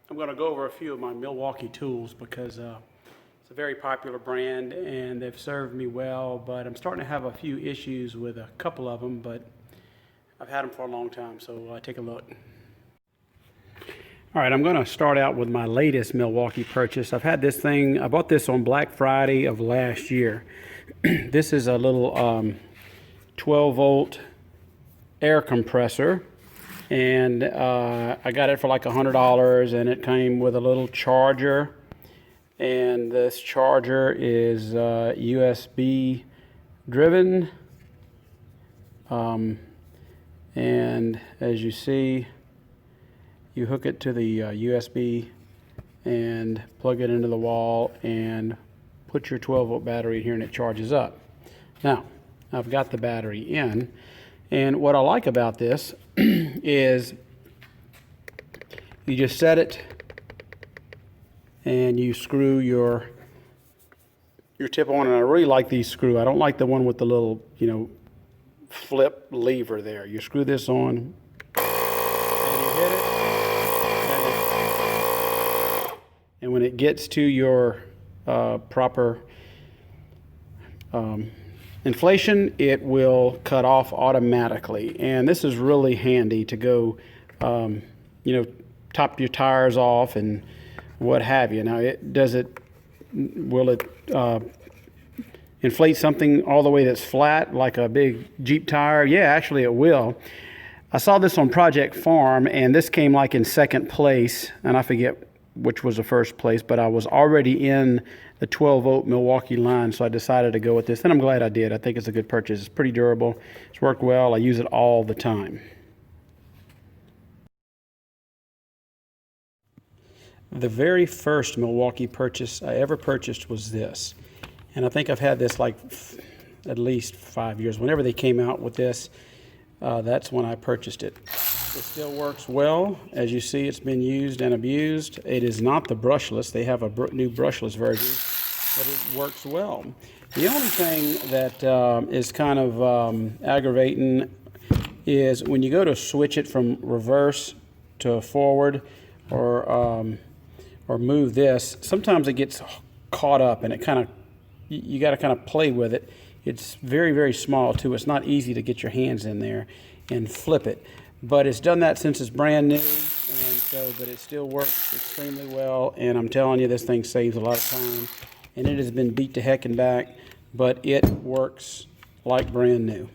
I'm going to go over a few of my Milwaukee tools because it's a very popular brand and they've served me well, but I'm starting to have a few issues with a couple of them, but I've had them for a long time, so take a look. All right, I'm going to start out with my latest Milwaukee purchase. I've had this thing, I bought this on Black Friday of last year. This is a little 12-volt air compressor, and I got it for like $100, and it came with a little charger, and this charger is USB driven, and as you see, you hook it to the USB and plug it into the wall and put your 12-volt battery here and it charges up. Now, I've got the battery in, and what I like about this is you just set it and you screw your tip on, and I really like these screw. I don't like the one with the little, flip lever there. You screw this on and you hit it, and when it gets to your proper inflation, it will cut off automatically. And this is really handy to go, top your tires off and what have you. Now, will it inflate something all the way that's flat, like a big Jeep tire? Yeah, actually it will. I saw this on Project Farm, and this came like in second place, and I forget which was the first place, but I was already in the 12-volt Milwaukee line, so I decided to go with this, and I'm glad I did. I think it's a good purchase. It's pretty durable. It's worked well. I use it all the time. The very first Milwaukee purchase I ever purchased was this, and I think I've had this like at least 5 years. Whenever they came out with this, that's when I purchased it. It still works well. As you see, it's been used and abused. It is not the brushless. They have a new brushless version, but it works well. The only thing that is kind of aggravating is when you go to switch it from reverse to forward, or move this, sometimes it gets caught up, and it kind of, you got to kind of play with it. It's very, very small too. It's not easy to get your hands in there and flip it. But it's done that since it's brand new, but it still works extremely well. And I'm telling you, this thing saves a lot of time. And it has been beat to heck and back, but it works like brand new.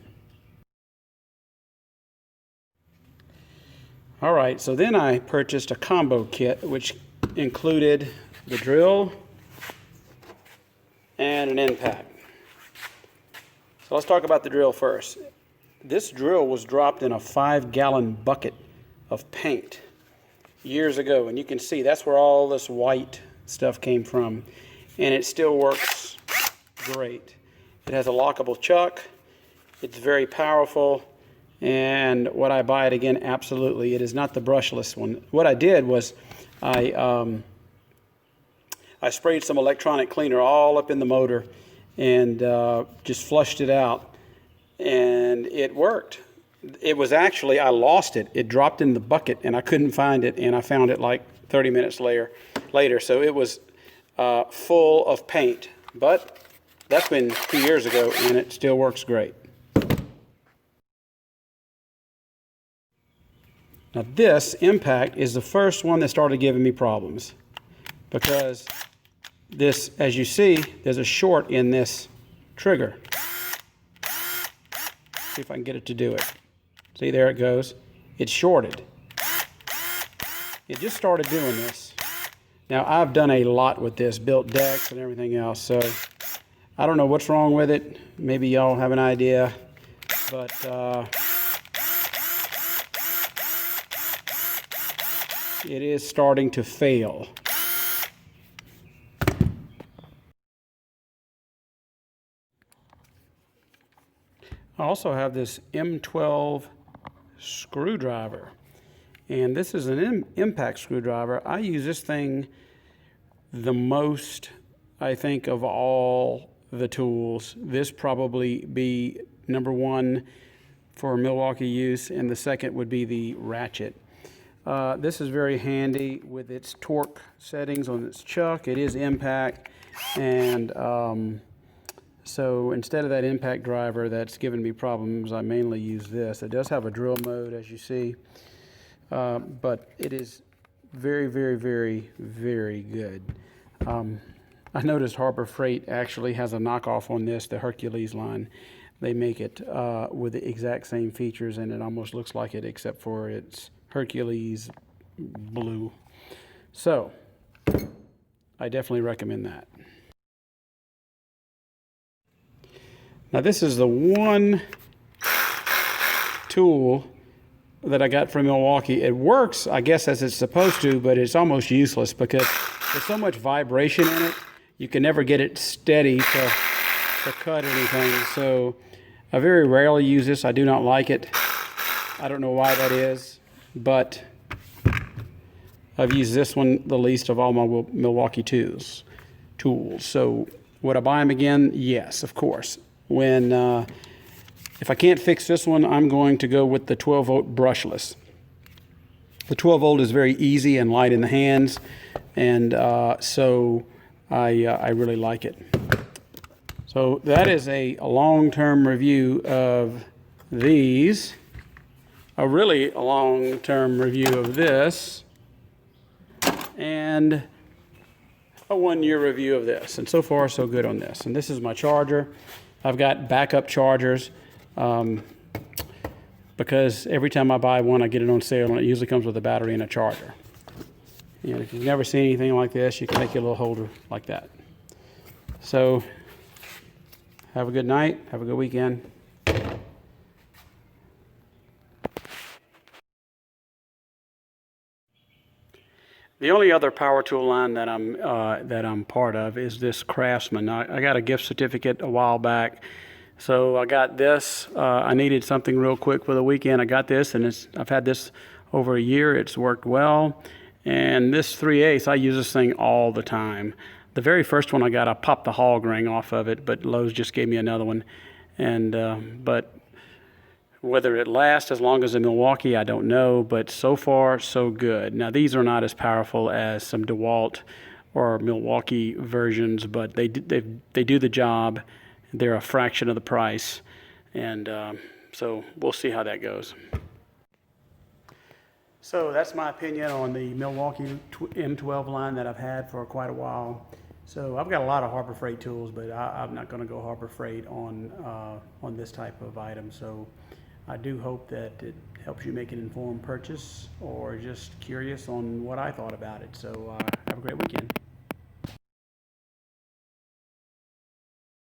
All right, so then I purchased a combo kit, which included the drill and an impact. So let's talk about the drill first. This drill was dropped in a 5-gallon bucket of paint years ago, and you can see that's where all this white stuff came from, and it still works great. It has a lockable chuck. It's very powerful, and would I buy it again? Absolutely. It is not the brushless one. What I did was I sprayed some electronic cleaner all up in the motor and just flushed it out, and it worked. It was actually, I lost it. It dropped in the bucket, and I couldn't find it, and I found it like 30 minutes later. So it was full of paint, but that's been 2 years ago, and it still works great. Now this impact is the first one that started giving me problems, because this, as you see, there's a short in this trigger. See if I can get it to do it. See, there it goes. It's shorted. It just started doing this. Now, I've done a lot with this, built decks and everything else, so I don't know what's wrong with it. Maybe y'all have an idea, but it is starting to fail. I also have this M12 screwdriver, and this is an impact screwdriver. I use this thing the most, I think, of all the tools. This probably be number one for Milwaukee use, and the second would be the ratchet. This is very handy with its torque settings on its chuck. It is impact, and so instead of that impact driver that's given me problems, I mainly use this. It does have a drill mode, as you see, but it is very, very, very, very good. I noticed Harbor Freight actually has a knockoff on this, the Hercules line. They make it with the exact same features, and it almost looks like it, except for its Hercules blue. So I definitely recommend that. Now this is the one tool that I got from Milwaukee. It works, I guess, as it's supposed to, but it's almost useless because there's so much vibration in it. You can never get it steady to cut anything. So I very rarely use this. I do not like it. I don't know why that is, but I've used this one the least of all my Milwaukee tools. So would I buy them again? Yes, of course. If I can't fix this one, I'm going to go with the 12-volt brushless. The 12-volt is very easy and light in the hands, and so I really like it. So that is a long-term review of these, a really long-term review of this, and a 1-year review of this. And so far, so good on this. And this is my charger. I've got backup chargers because every time I buy one, I get it on sale, and it usually comes with a battery and a charger. And if you've never seen anything like this, you can make your little holder like that. So have a good night. Have a good weekend. The only other power tool line that I'm part of is this Craftsman. I got a gift certificate a while back, so I got this. I needed something real quick for the weekend. I got this, and I've had this over a year. It's worked well. And this 3/8, I use this thing all the time. The very first one I got, I popped the hog ring off of it, but Lowe's just gave me another one. And but whether it lasts as long as the Milwaukee, I don't know, but so far, so good. Now, these are not as powerful as some DeWalt or Milwaukee versions, but they do the job. They're a fraction of the price, and so we'll see how that goes. So that's my opinion on the Milwaukee M12 line that I've had for quite a while. So I've got a lot of Harbor Freight tools, but I'm not going to go Harbor Freight on this type of item. So I do hope that it helps you make an informed purchase, or just curious on what I thought about it. So have a great weekend.